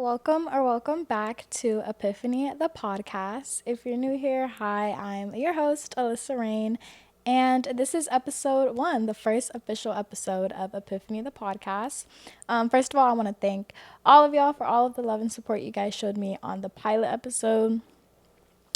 welcome back to Epiphany, the podcast. If you're new here, hi, I'm your host, Alyssa Rain, and this is episode one, the first official episode of Epiphany, the podcast. First of all, I want to thank all of y'all for all of the love and support you guys showed me on the pilot episode.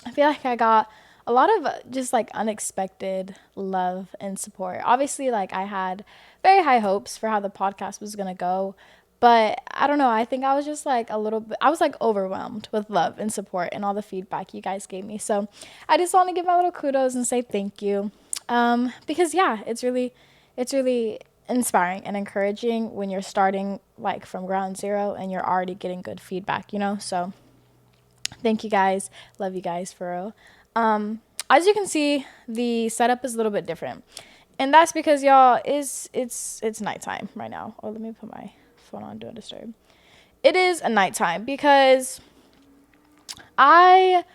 I feel like I got a lot of just like unexpected love and support. Obviously, like I had very high hopes for how the podcast was going to go, but I don't know. I think I was just like a little bit, I was like overwhelmed with love and support and all the feedback you guys gave me. So I just want to give my little kudos and say thank you. Because yeah, it's really inspiring and encouraging when you're starting like from ground zero and you're already getting good feedback. So thank you guys. Love you guys for real. As you can see, the setup is a little bit different. And that's because y'all it's nighttime right now. Oh, let me put my phone on Do Not Disturb. It is a nighttime because I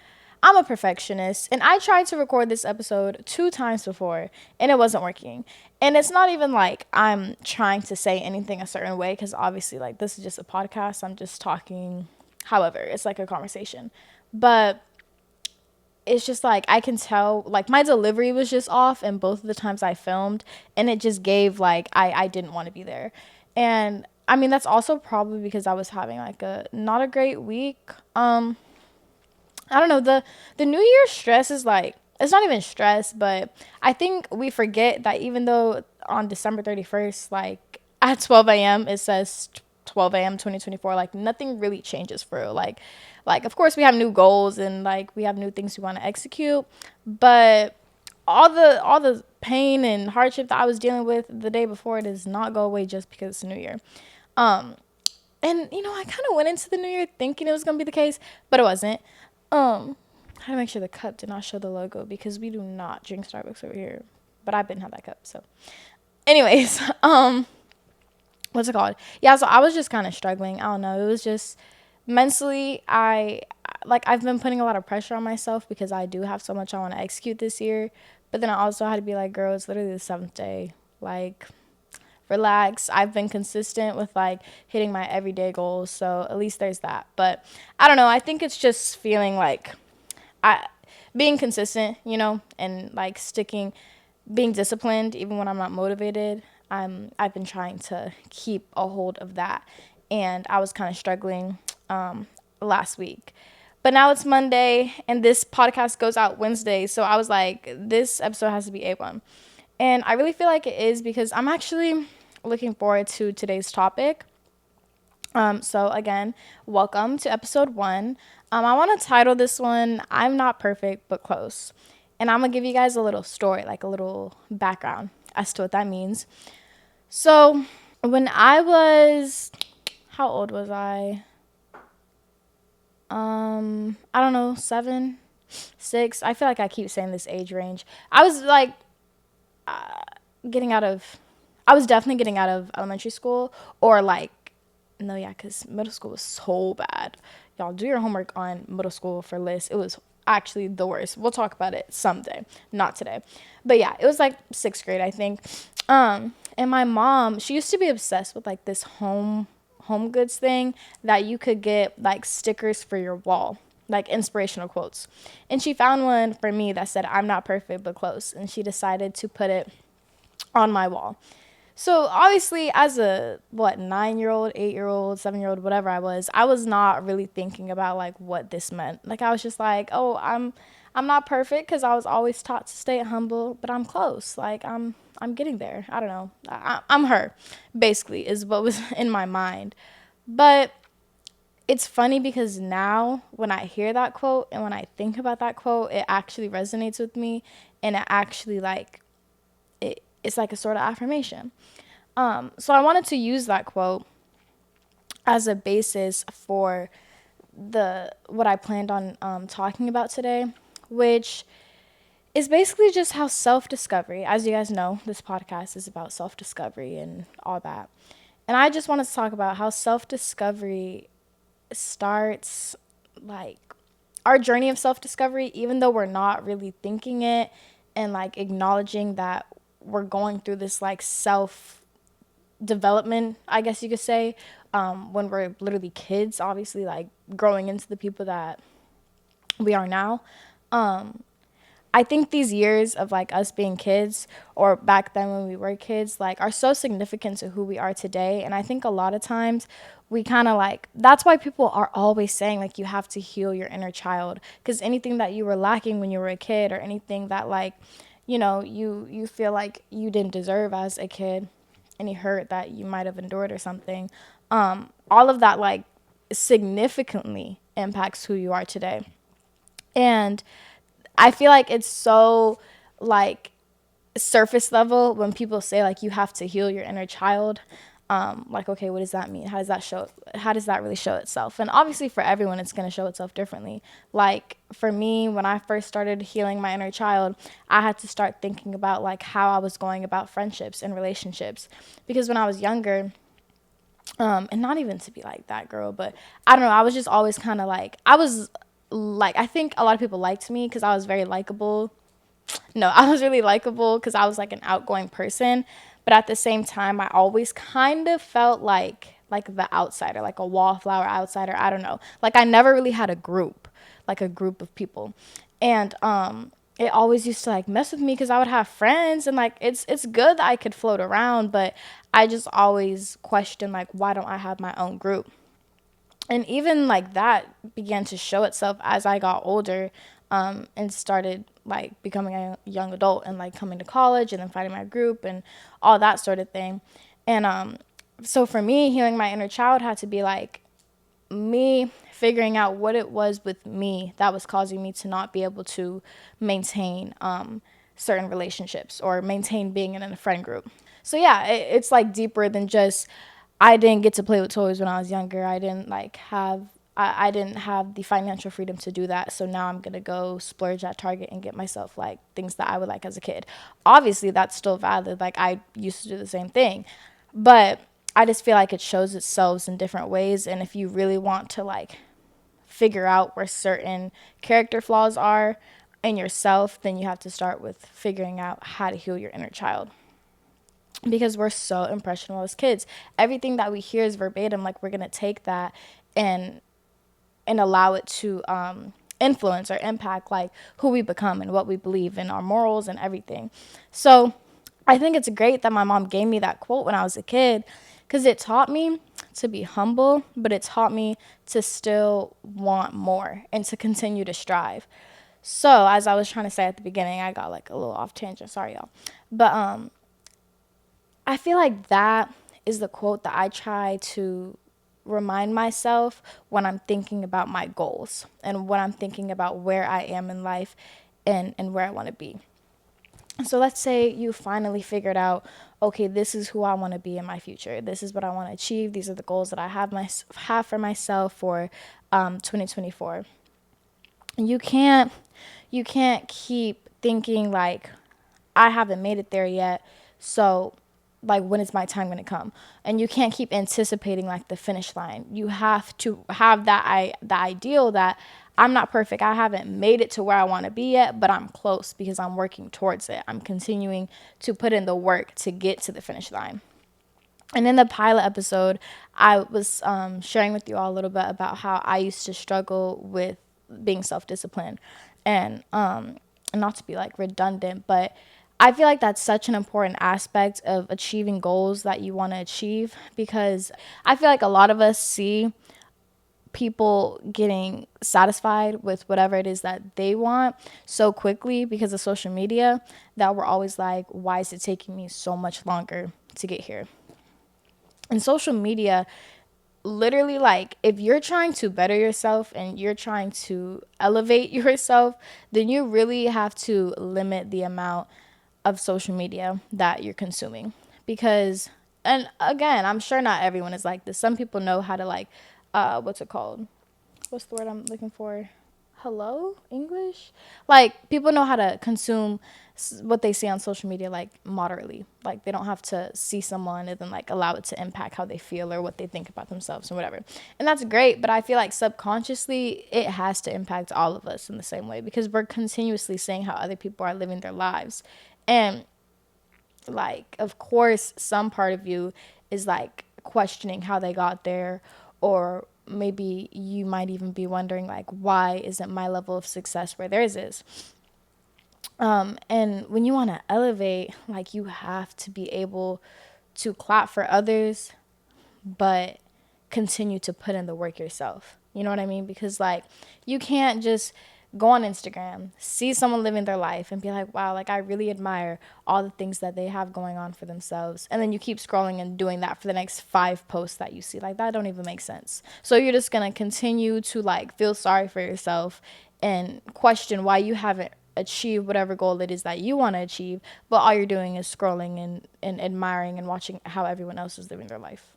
I'm a perfectionist and I tried to record this episode 2 times before and it wasn't working. And it's not even like I'm trying to say anything a certain way because obviously like this is just a podcast. I'm just talking. However, it's like a conversation. But it's just like I can tell like my delivery was just off in both of the times I filmed and it just gave like I didn't want to be there. And I mean that's also probably because I was having like a not a great week. I don't know, the New Year stress is like it's not even stress, but I think we forget that even though on December 31st, like at 12 a.m. it says 12 a.m. 2024, like nothing really changes for real. Like of course we have new goals and like we have new things we want to execute, but all the pain and hardship that I was dealing with the day before does not go away just because it's New Year. Um, and I kind of went into the New Year thinking it was gonna be the case, but it wasn't. I had to make sure the cup did not show the logo because we do not drink Starbucks over here. But I've been had that cup, so. Anyways, what's it called? Yeah, so I was just kind of struggling. I don't know. It was just mentally, I've been putting a lot of pressure on myself because I do have so much I want to execute this year. But then I also had to be like, girl, it's literally the seventh day. Like, relax. I've been consistent with like hitting my everyday goals, so at least there's that. But I don't know. I think it's just feeling like I being consistent, and like sticking, being disciplined even when I'm not motivated. I've been trying to keep a hold of that, and I was kind of struggling last week. But now it's Monday, and this podcast goes out Wednesday, so I was like, this episode has to be A1. And I really feel like it is because I'm actually looking forward to today's topic. So again, welcome to episode one. I want to title this one, I'm Not Perfect, but Close. And I'm going to give you guys a little story, like a little background as to what that means. So when I was, how old was I? I don't know, 7, 6. I feel like I keep saying this age range. I was like getting out of, I was definitely getting out of elementary school or like, no, yeah, because middle school was so bad. Y'all do your homework on middle school for lists. It was actually the worst. We'll talk about it someday, not today. But yeah, it was like 6th grade, I think. And my mom, she used to be obsessed with like this home goods thing that you could get like stickers for your wall, like inspirational quotes. And she found one for me that said, I'm not perfect, but close. And she decided to put it on my wall. So obviously as a 9-year-old, 8-year-old, 7-year-old, whatever I was not really thinking about like what this meant. Like I was just like, oh, I'm not perfect because I was always taught to stay humble, but I'm close. Like I'm getting there. I don't know. I'm her, basically, is what was in my mind. But it's funny because now when I hear that quote and when I think about that quote, it actually resonates with me, and it actually like it's like a sort of affirmation. So I wanted to use that quote as a basis for what I planned on talking about today, which is basically just how self-discovery, as you guys know, this podcast is about self-discovery and all that. And I just wanted to talk about how self-discovery starts, like our journey of self-discovery, even though we're not really thinking it and like acknowledging that we're going through this like self development, I guess you could say, when we're literally kids, obviously, like growing into the people that we are now. I think these years of like us being kids or back then when we were kids, like are so significant to who we are today. And I think a lot of times we kind of like, that's why people are always saying like you have to heal your inner child, because anything that you were lacking when you were a kid, or anything that like, you feel like you didn't deserve as a kid, any hurt that you might have endured or something, all of that like significantly impacts who you are today. And I feel like it's so like surface level when people say like you have to heal your inner child. Like, okay, what does that mean? How does that really show itself? And obviously for everyone it's going to show itself differently. Like for me, when I first started healing my inner child, I had to start thinking about like how I was going about friendships and relationships, because when I was younger, and not even to be like that girl, but I don't know, I was just always kind of like, I think a lot of people liked me because I was very likable. No, I was really likable because I was like an outgoing person, but at the same time I always kind of felt like the outsider, like a wallflower outsider. I don't know, like I never really had a group, like a group of people. And it always used to like mess with me because I would have friends, and like it's good that I could float around, but I just always questioned like, why don't I have my own group? And even like that began to show itself as I got older, and started like becoming a young adult and like coming to college and then finding my group and all that sort of thing. And so for me, healing my inner child had to be like me figuring out what it was with me that was causing me to not be able to maintain certain relationships or maintain being in a friend group. So yeah, it's like deeper than just I didn't get to play with toys when I was younger. I didn't have the financial freedom to do that. So now I'm gonna go splurge at Target and get myself like things that I would like as a kid. Obviously that's still valid. Like I used to do the same thing. But I just feel like it shows itself in different ways. And if you really want to like figure out where certain character flaws are in yourself, then you have to start with figuring out how to heal your inner child, because we're so impressionable as kids. Everything that we hear is verbatim. Like we're gonna take that and allow it to influence or impact like who we become and what we believe in, our morals and everything. So I think it's great that my mom gave me that quote when I was a kid, because it taught me to be humble, but it taught me to still want more and to continue to strive. So as I was trying to say at the beginning, I got like a little off tangent, sorry y'all. But I feel like that is the quote that I try to remind myself when I'm thinking about my goals and when I'm thinking about where I am in life and where I want to be. So let's say you finally figured out, okay, this is who I want to be in my future. This is what I want to achieve. These are the goals that I have for myself for 2024. You can't you can't keep thinking like I haven't made it there yet. So like when is my time going to come? And you can't keep anticipating like the finish line. You have to have the ideal that I'm not perfect. I haven't made it to where I want to be yet, but I'm close because I'm working towards it. I'm continuing to put in the work to get to the finish line. And in the pilot episode, I was sharing with you all a little bit about how I used to struggle with being self-disciplined. And not to be like redundant, but I feel like that's such an important aspect of achieving goals that you want to achieve, because I feel like a lot of us see people getting satisfied with whatever it is that they want so quickly because of social media that we're always like, why is it taking me so much longer to get here? And social media, literally, like if you're trying to better yourself and you're trying to elevate yourself, then you really have to limit the amount of social media that you're consuming. Because, and again, I'm sure not everyone is like this. Some people know how to like what's it called, what's the word I'm looking for, hello English, like people know how to consume what they see on social media like moderately. Like they don't have to see someone and then like allow it to impact how they feel or what they think about themselves or whatever. And that's great, but I feel like subconsciously it has to impact all of us in the same way, because we're continuously seeing how other people are living their lives. And like of course some part of you is like questioning how they got there, or maybe you might even be wondering like, why isn't my level of success where theirs is? And when you want to elevate, like, you have to be able to clap for others, but continue to put in the work yourself. You know what I mean? Because like, you can't just go on Instagram, see someone living their life and be like, wow, like I really admire all the things that they have going on for themselves. And then you keep scrolling and doing that for the next 5 posts that you see. Like, that don't even make sense. So you're just going to continue to like feel sorry for yourself and question why you haven't achieved whatever goal it is that you want to achieve, but all you're doing is scrolling and admiring and watching how everyone else is living their life.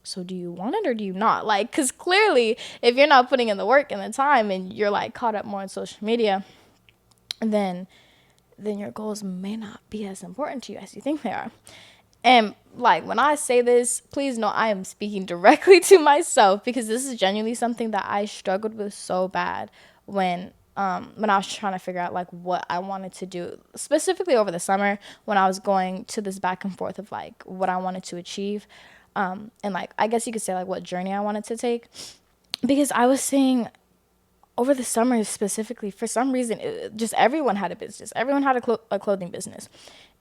So do you want it or do you not? Like, because clearly if you're not putting in the work and the time and you're like caught up more on social media, then your goals may not be as important to you as you think they are. And like, when I say this, please know I am speaking directly to myself, because this is genuinely something that I struggled with so bad when I was trying to figure out like what I wanted to do, specifically over the summer when I was going to this back and forth of like what I wanted to achieve. And like, I guess you could say like what journey I wanted to take, because I was seeing over the summer specifically, for some reason, just everyone had a business. Everyone had a clothing business.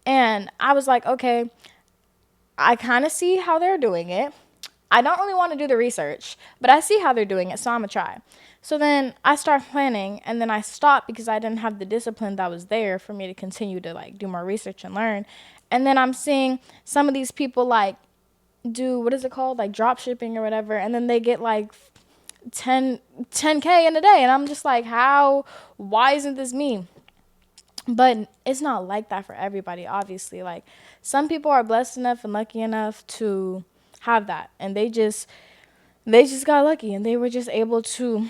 And I was like, okay, I kind of see how they're doing it. I don't really want to do the research, but I see how they're doing it, so I'm going to try. So then I start planning, and then I stopped because I didn't have the discipline that was there for me to continue to like do more research and learn. And then I'm seeing some of these people like do, what is it called, like drop shipping or whatever, and then they get like 10K in a day, and I'm just like, why isn't this me? But it's not like that for everybody, obviously. Like, some people are blessed enough and lucky enough to have that, and they just got lucky, and they were just able to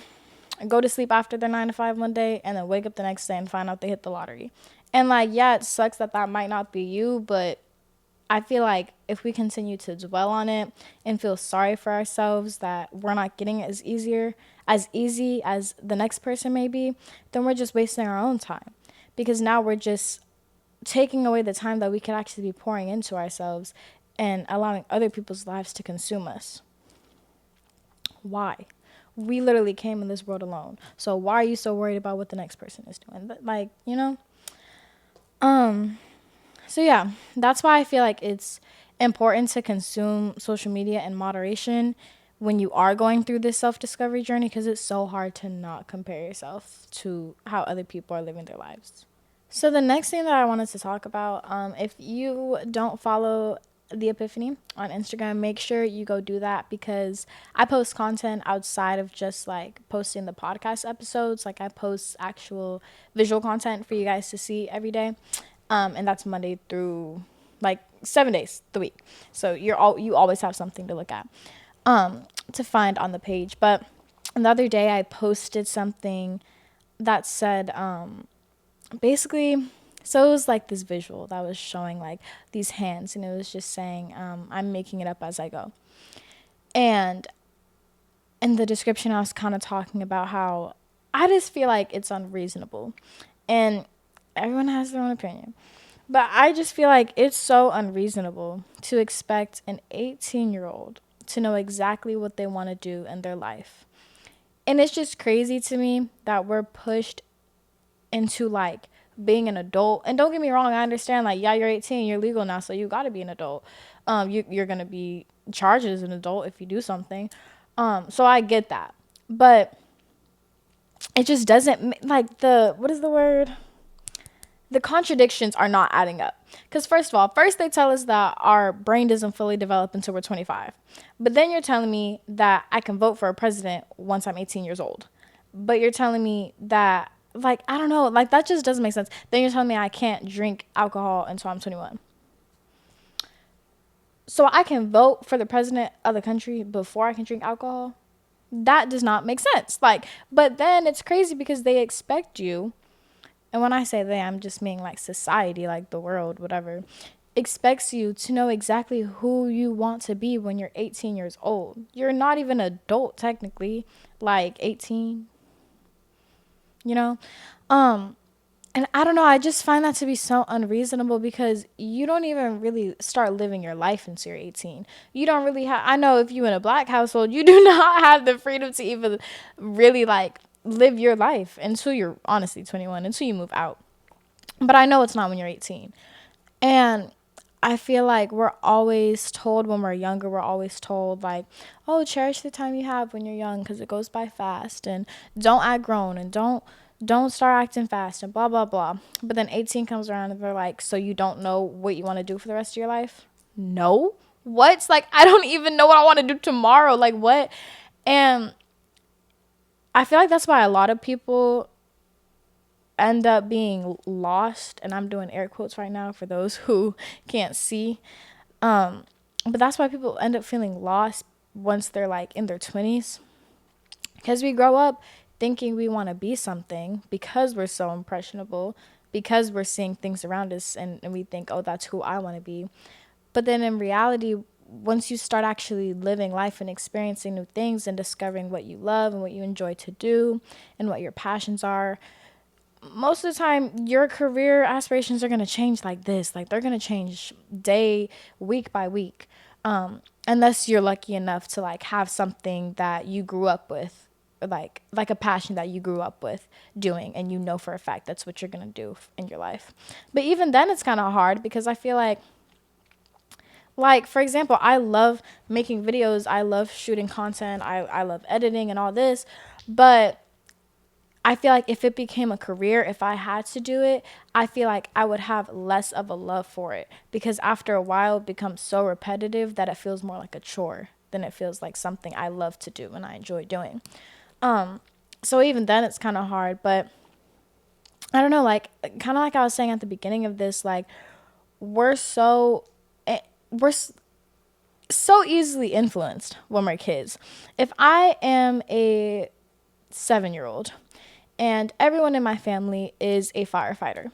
go to sleep after their 9 to 5 one day and then wake up the next day and find out they hit the lottery. And like, yeah, it sucks that might not be you, but I feel like if we continue to dwell on it and feel sorry for ourselves that we're not getting it as easy as the next person may be, then we're just wasting our own time. Because now we're just taking away the time that we could actually be pouring into ourselves and allowing other people's lives to consume us. Why? We literally came in this world alone. So why are you so worried about what the next person is doing? Like, you know? So yeah, that's why I feel like it's important to consume social media in moderation when you are going through this self-discovery journey, because it's so hard to not compare yourself to how other people are living their lives. So the next thing that I wanted to talk about, if you don't follow The Epiphany on Instagram, make sure you go do that, because I post content outside of just like posting the podcast episodes. Like, I post actual visual content for you guys to see every day. And that's Monday through like 7 days the week. So you always have something to look at, to find on the page. But the other day I posted something that said, basically, so it was like this visual that was showing like these hands, and it was just saying, I'm making it up as I go. And in the description, I was kind of talking about how I just feel like it's unreasonable, and everyone has their own opinion, but I just feel like it's so unreasonable to expect an 18-year-old to know exactly what they want to do in their life. And it's just crazy to me that we're pushed into like being an adult. And don't get me wrong, I understand, like, yeah, you're 18, you're legal now, so you got to be an adult. You're going to be charged as an adult if you do something. So I get that. But it just doesn't, like, what is the word? The contradictions are not adding up. Because first of all, they tell us that our brain doesn't fully develop until we're 25. But then you're telling me that I can vote for a president once I'm 18 years old. But you're telling me that, like, I don't know, like, that just doesn't make sense. Then you're telling me I can't drink alcohol until I'm 21. So I can vote for the president of the country before I can drink alcohol? That does not make sense. Like, but then it's crazy because they expect you, and when I say they, I'm just meaning like society, like the world, whatever, expects you to know exactly who you want to be when you're 18 years old. You're not even an adult technically, like 18, you know? And I don't know, I just find that to be so unreasonable because you don't even really start living your life until you're 18. You don't really have, I know if you in a black household, you do not have the freedom to even really like live your life until you're honestly 21, until you move out. But I know it's not when you're 18. And I feel like we're always told when we're younger, we're always told, like, oh, cherish the time you have when you're young because it goes by fast, and don't act grown, and don't start acting fast, and blah blah blah. But then 18 comes around and they're like, so you don't know what you want to do for the rest of your life? No. What? Like, I don't even know what I want to do tomorrow. Like, what? And I feel like that's why a lot of people end up being lost, and I'm doing air quotes right now for those who can't see. But that's why people end up feeling lost once they're like in their 20s, because we grow up thinking we want to be something because we're so impressionable, because we're seeing things around us, and we think, oh, that's who I want to be. But then in reality, once you start actually living life and experiencing new things and discovering what you love and what you enjoy to do and what your passions are, most of the time your career aspirations are going to change like this. Like, they're going to change week by week, unless you're lucky enough to like have something that you grew up with, like a passion that you grew up with doing, and you know for a fact that's what you're going to do in your life. But even then it's kind of hard, because I feel like for example, I love making videos, I love shooting content, I love editing and all this. But I feel like if it became a career, if I had to do it, I feel like I would have less of a love for it, because after a while it becomes so repetitive that it feels more like a chore than it feels like something I love to do and I enjoy doing. So even then it's kind of hard, but I don't know, like kind of like I was saying at the beginning of this, like we're so eh, we're so easily influenced when we're kids. If I am a 7-year-old and everyone in my family is a firefighter,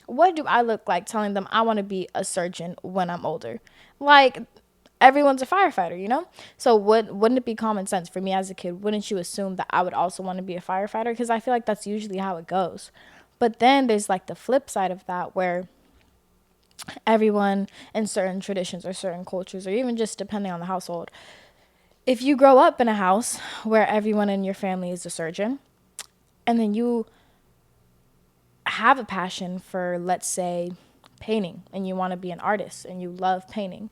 what do I look like telling them I want to be a surgeon when I'm older? Like, everyone's a firefighter, you know? So wouldn't it be common sense for me as a kid? Wouldn't you assume that I would also want to be a firefighter? Because I feel like that's usually how it goes. But then there's like the flip side of that, where everyone in certain traditions or certain cultures, or even just depending on the household, if you grow up in a house where everyone in your family is a surgeon, and then you have a passion for, let's say, painting, and you want to be an artist and you love painting,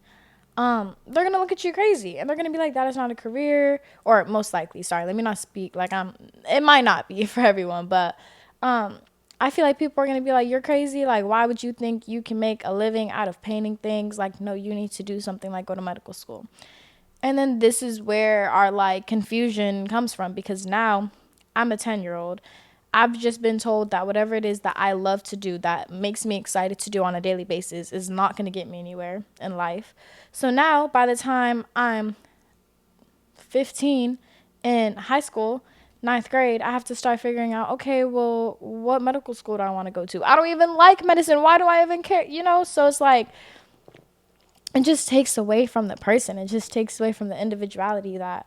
they're gonna look at you crazy, and they're gonna be like, that is not a career. Or most likely, sorry, let me not speak like it might not be for everyone, but I feel like people are gonna be like, you're crazy, like why would you think you can make a living out of painting things? Like, no, you need to do something like go to medical school. And then this is where our like confusion comes from, because now I'm a 10-year-old. I've just been told that whatever it is that I love to do, that makes me excited to do on a daily basis, is not going to get me anywhere in life. So now, by the time I'm 15 in high school, ninth grade, I have to start figuring out, okay, well, what medical school do I want to go to? I don't even like medicine. Why do I even care? You know? So it's like, it just takes away from the person. It just takes away from the individuality that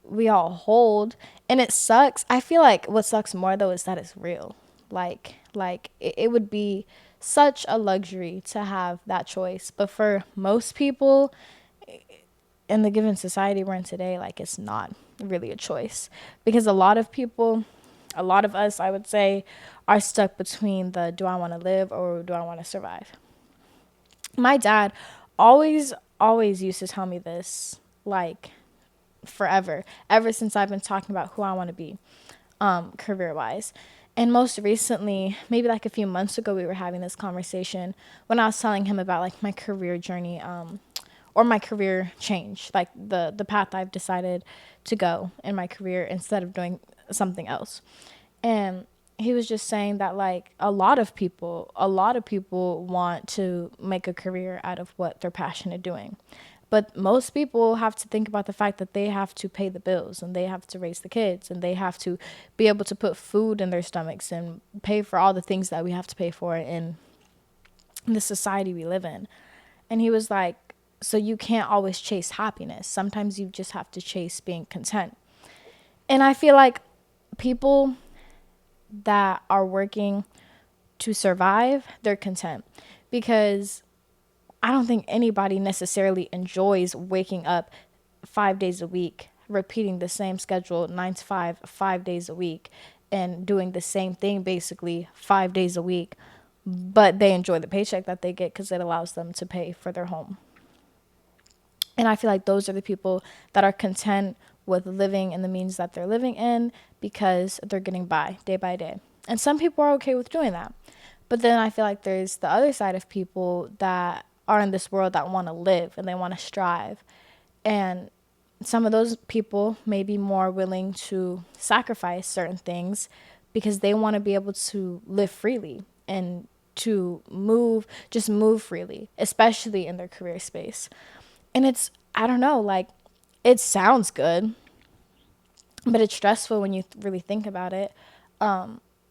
we all hold, and it sucks. I feel like what sucks more though is that it's real. It would be such a luxury to have that choice, but for most people in the given society we're in today, like it's not really a choice, because a lot of people, a lot of us, I would say, are stuck between the do I want to live or do I want to survive. My dad always used to tell me this, like forever, ever since I've been talking about who I want to be, career wise. And most recently, maybe like a few months ago, we were having this conversation when I was telling him about like my career journey, or my career change, like the path I've decided to go in my career instead of doing something else. And he was just saying that like a lot of people want to make a career out of what they're passionate doing. But most people have to think about the fact that they have to pay the bills, and they have to raise the kids, and they have to be able to put food in their stomachs and pay for all the things that we have to pay for in the society we live in. And he was like, so you can't always chase happiness. Sometimes you just have to chase being content. And I feel like people that are working to survive, they're content. Because I don't think anybody necessarily enjoys waking up 5 days a week, repeating the same schedule, 9 to 5, 5 days a week, and doing the same thing basically 5 days a week. But they enjoy the paycheck that they get because it allows them to pay for their home. And I feel like those are the people that are content with living in the means that they're living in because they're getting by day. And some people are okay with doing that. But then I feel like there's the other side of people that are in this world that want to live and they want to strive. And some of those people may be more willing to sacrifice certain things because they want to be able to live freely and to just move freely, especially in their career space. And it's, I don't know, like, it sounds good, but it's stressful when you really think about it.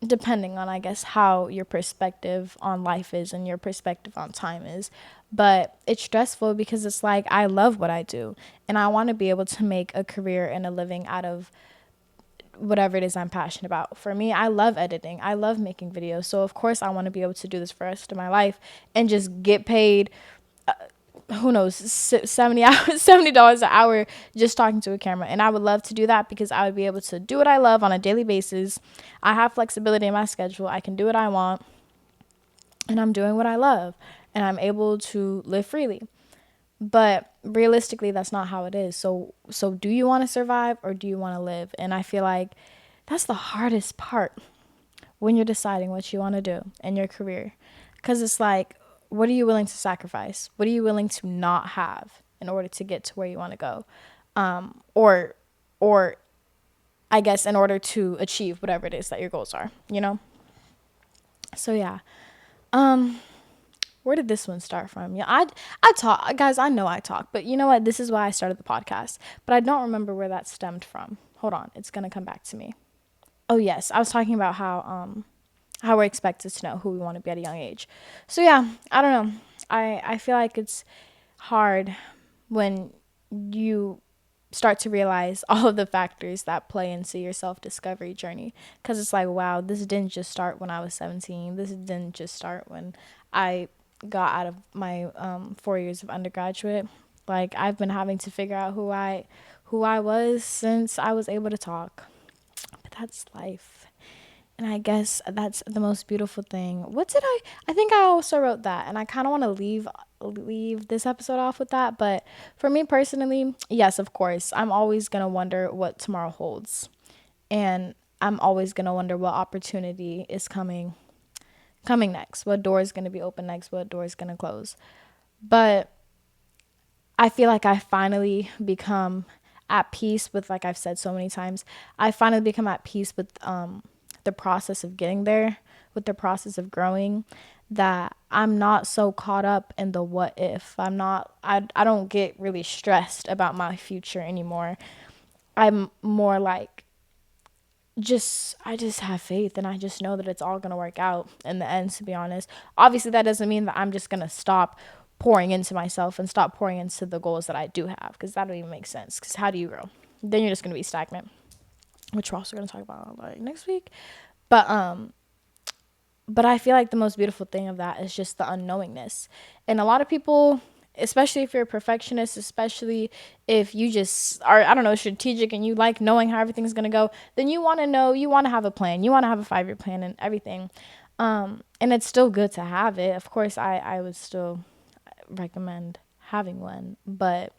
Depending on, I guess, how your perspective on life is and your perspective on time is. But it's stressful because it's like, I love what I do and I want to be able to make a career and a living out of whatever it is I'm passionate about. For me, I love editing. I love making videos. So of course I want to be able to do this for the rest of my life and just get paid who knows, 70 hours, $70 an hour just talking to a camera. And I would love to do that because I would be able to do what I love on a daily basis. I have flexibility in my schedule. I can do what I want and I'm doing what I love and I'm able to live freely. But realistically, that's not how it is. So do you want to survive or do you want to live? And I feel like that's the hardest part when you're deciding what you want to do in your career. Because it's like, what are you willing to sacrifice? What are you willing to not have in order to get to where you want to go? Or I guess in order to achieve whatever it is that your goals are, you know? So yeah. Where did this one start from? Yeah, I talk, guys, I know I talk, but you know what? This is why I started the podcast, but I don't remember where that stemmed from. Hold on. It's going to come back to me. Oh yes. I was talking about how we're expected to know who we want to be at a young age. So yeah, I don't know. I feel like it's hard when you start to realize all of the factors that play into your self-discovery journey, because it's like, wow, this didn't just start when I was 17. This didn't just start when I got out of my 4 years of undergraduate. Like, I've been having to figure out who I was since I was able to talk. But that's life. And I guess that's the most beautiful thing. I think I also wrote that, and I kind of want to leave this episode off with that. But for me personally, yes, of course, I'm always going to wonder what tomorrow holds. And I'm always going to wonder what opportunity is coming next, what door is going to be open next, what door is going to close. But I feel like I finally become at peace with, like I've said so many times, I finally become at peace with the process of getting there, with the process of growing, that I'm not so caught up in the what if. I don't get really stressed about my future anymore. I'm more like, I just have faith and I just know that it's all going to work out in the end, to be honest. Obviously, that doesn't mean that I'm just going to stop pouring into myself and stop pouring into the goals that I do have, because that don't even make sense. Because how do you grow? Then you're just going to be stagnant, which we're also going to talk about like next week. But I feel like the most beautiful thing of that is just the unknowingness. And a lot of people, especially if you're a perfectionist, especially if you just are, I don't know, strategic and you like knowing how everything's going to go, then you want to know, you want to have a plan. You want to have a 5-year plan and everything. And it's still good to have it. Of course, I would still recommend having one. But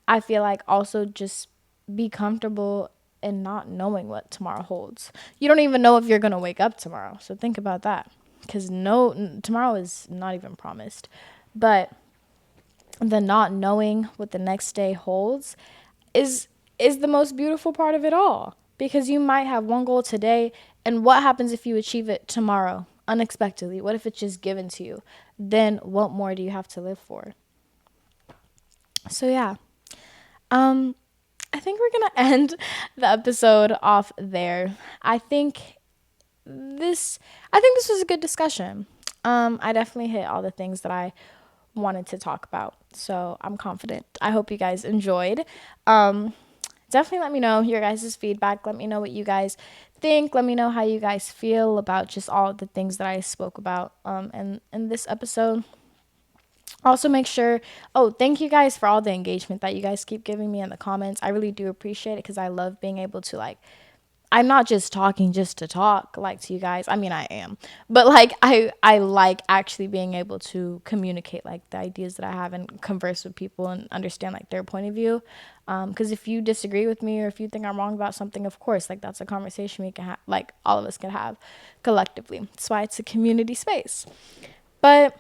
I feel like also just be comfortable in not knowing what tomorrow holds. You don't even know if you're going to wake up tomorrow. So think about that. Because tomorrow is not even promised. But the not knowing what the next day holds is the most beautiful part of it all. Because you might have one goal today, and what happens if you achieve it tomorrow unexpectedly? What if it's just given to you? Then what more do you have to live for? So yeah. I think we're going to end the episode off there. I think this was a good discussion. I definitely hit all the things that I wanted to talk about. So I'm confident. I hope you guys enjoyed. definitely let me know your guys' feedback. Let me know what you guys think. Let me know how you guys feel about just all of the things that I spoke about in this episode. Also, make sure, oh, thank you guys for all the engagement that you guys keep giving me in the comments. I really do appreciate it because I love being able to, like, I'm not just talking just to talk, like, to you guys. I mean, I am, but like I like actually being able to communicate like the ideas that I have and converse with people and understand like their point of view. Because if you disagree with me or if you think I'm wrong about something, of course, like that's a conversation we can have, like all of us can have collectively. That's why it's a community space. But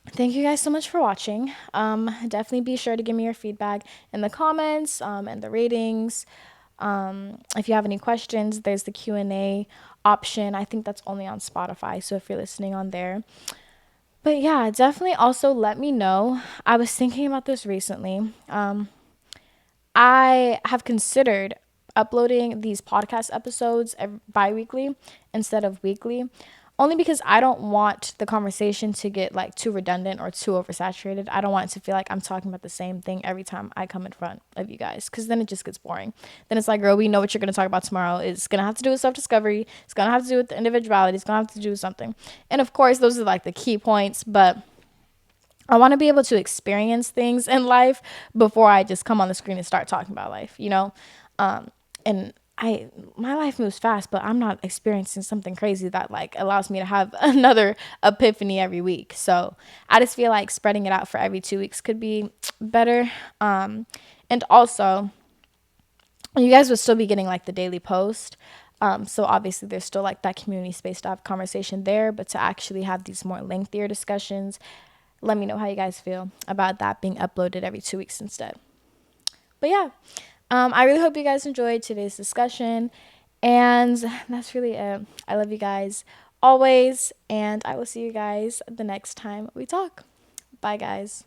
thank you guys so much for watching. Definitely be sure to give me your feedback in the comments and the ratings. If you have any questions, there's the Q&A option. I think that's only on Spotify, so if you're listening on there. But yeah, definitely also let me know. I was thinking about this recently. I have considered uploading these podcast episodes bi-weekly instead of weekly, only because I don't want the conversation to get like too redundant or too oversaturated. I don't want it to feel like I'm talking about the same thing every time I come in front of you guys, because then it just gets boring. Then it's like, girl, we know what you're going to talk about tomorrow. It's going to have to do with self-discovery. It's going to have to do with the individuality. It's going to have to do with something. And of course, those are like the key points, but I want to be able to experience things in life before I just come on the screen and start talking about life, you know? And my life moves fast, but I'm not experiencing something crazy that like allows me to have another epiphany every week. So I just feel like spreading it out for every 2 weeks could be better. And also, you guys would still be getting like the daily post. So obviously there's still like that community space to have conversation there, but to actually have these more lengthier discussions, let me know how you guys feel about that being uploaded every 2 weeks instead. But yeah, I really hope you guys enjoyed today's discussion. And that's really it. I love you guys always. And I will see you guys the next time we talk. Bye, guys.